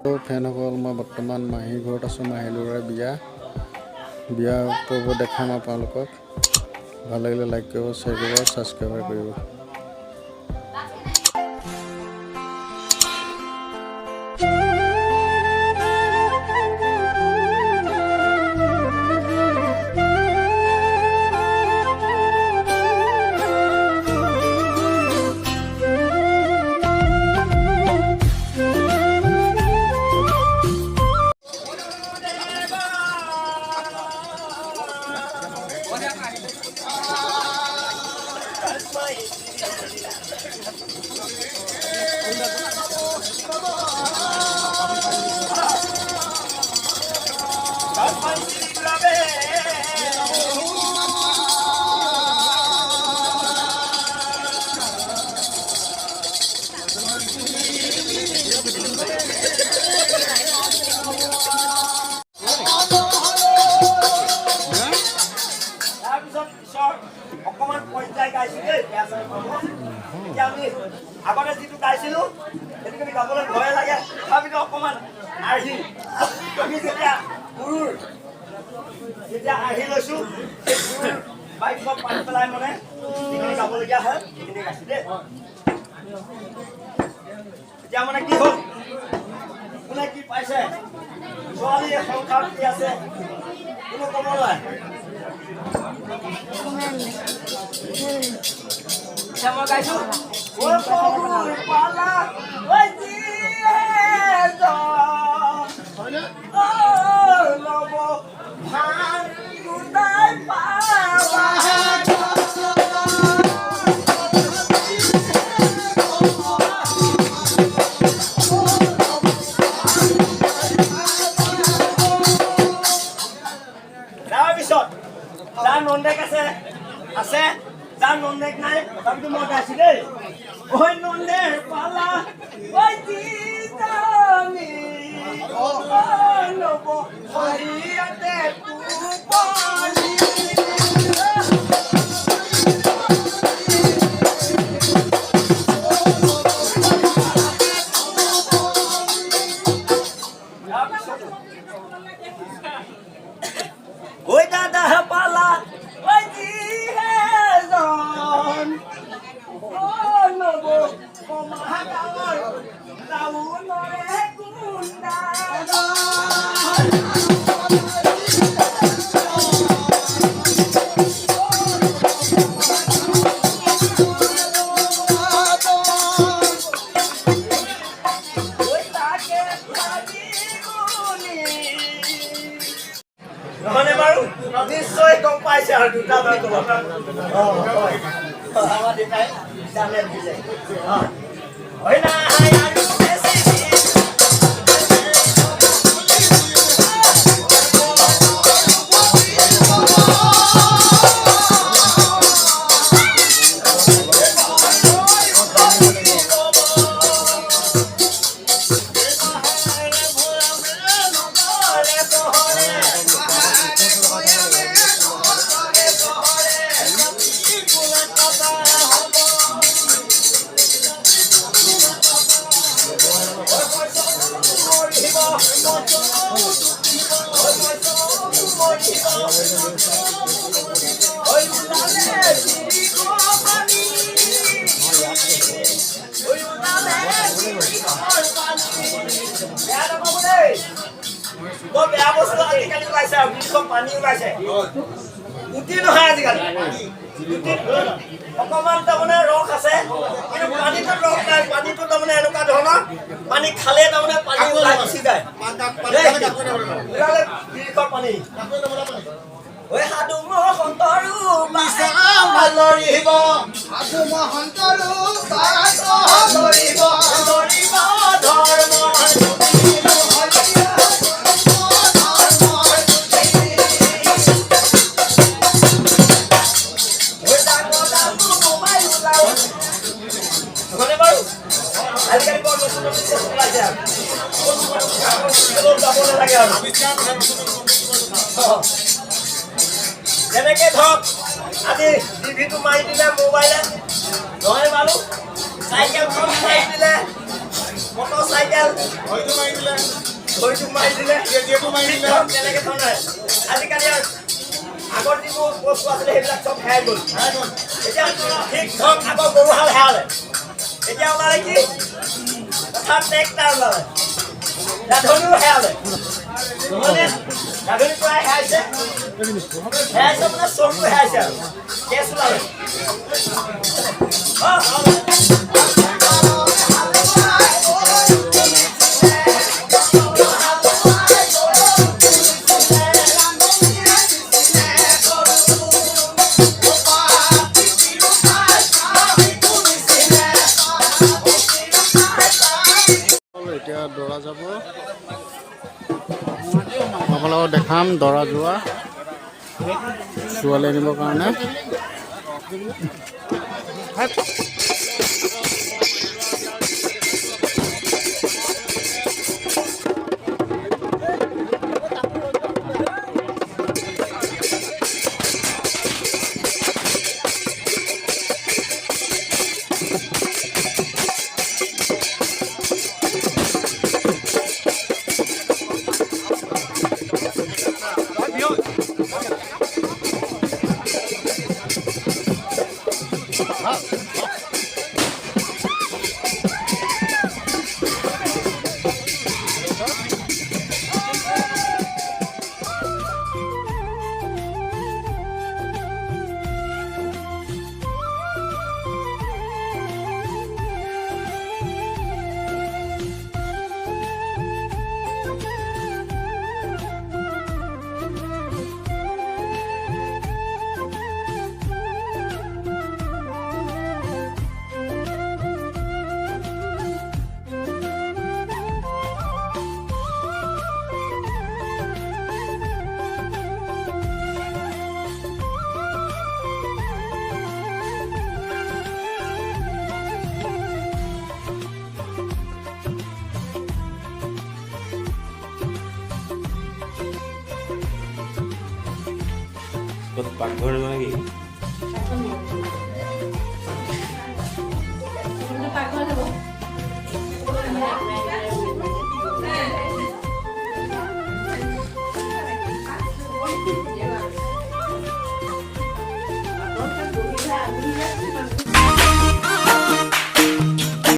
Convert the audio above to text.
ফ্ৰেণ্ডসকল, মই বৰ্তমান মাহীৰ ঘৰত আছোঁ। মাহী ল'ৰাৰ বিয়া কৰিব দেখাম আপোনালোকক। ভাল লাগিলে লাইক কৰিব, শ্বেয়াৰ কৰিব, ছাবস্ক্ৰাইব কৰিব। আগতে যিটো গাইছিলো সেইটো গাবলৈ ভয় লাগে, তথাপিতো অকণমান আৰ্হি আমি যেতিয়া আৰ্হি লৈছো বাইকত পাতি পেলাই মানে যিখিনি গাবলগীয়া হয় সেইখিনি গাইছো দেই। এতিয়া মানে কি হ'ল, কোনে কি পাইছে, ছোৱালীয়ে সংসাৰ কি আছে কোনো ক'ব নোৱাৰে। এতিয়া মই গাইছো তাৰপিছত যাৰ নন্দেক আছে যাৰ নন্দেক নাই তথাপিতো মই গাইছো দেই। ঐ নন্দের পালা ওই জিতামি নব হরিয়াতে কুপালি ওই দাদা পালা ওই জি হে জন ও নব ও মহাকার রাউনরে কুন্ডা নহলে বাৰু নিশ্চয় গম পাইছে আৰু দুটা বুলি ক'ব। আমাৰ দেউতাই জানে বুজে হয় না বেয়া বস্তু আজিকালি ওলাইছে, পানী ওলাইছে, উঠি নহয় আজিকালি অকমান তাৰমানে ৰস আছে কিন্তু পানীটো ৰস নাই। পানীটো তাৰমানে এনেকুৱা ধৰণৰ পানী খালে তাৰমানে পানী ওলাই গুচি যায় পানী। ঐ সাধু মহন্তৰো লৰিব সাধু মহন্তৰো লৰিব লৰিব ধৰ্ম আজিকালি বৰ নতুন ওলাইছে যাব নালাগে আৰু যেনেকে ধৰক আজি টিভিটো মাৰি দিলে মোবাইলে নহয় বাৰু চাইকেলখন মাৰি দিলে মটৰচাইকেল হয়তো মাৰি দিলে ভৰিটো মাৰি দিলে যিহেতু মাৰি দিলে তেনেকে ধৰণে আজিকালি আগৰ যিবোৰ বস্তু আছিলে সেইবিলাক চব হেৰাই গ'ল এতিয়া ঠিক ধৰক আগৰ গৰুহাল হেৰালে এতিয়া ওলালে কি অৰ্থাৎ ট্ৰেক্টাৰ ওলালে গাধনিও হেৰালে মানে গাধনি প্ৰায় হেৰাইছে মানে চমটো হেৰাইছে আৰু কেছ ওলালে এতিয়া দৰা যাব আপোনালোকক দেখাম দৰা যোৱা ছোৱালী আনিবৰ কাৰণে পাকঘৰ নেকি পাকঘৰ যাব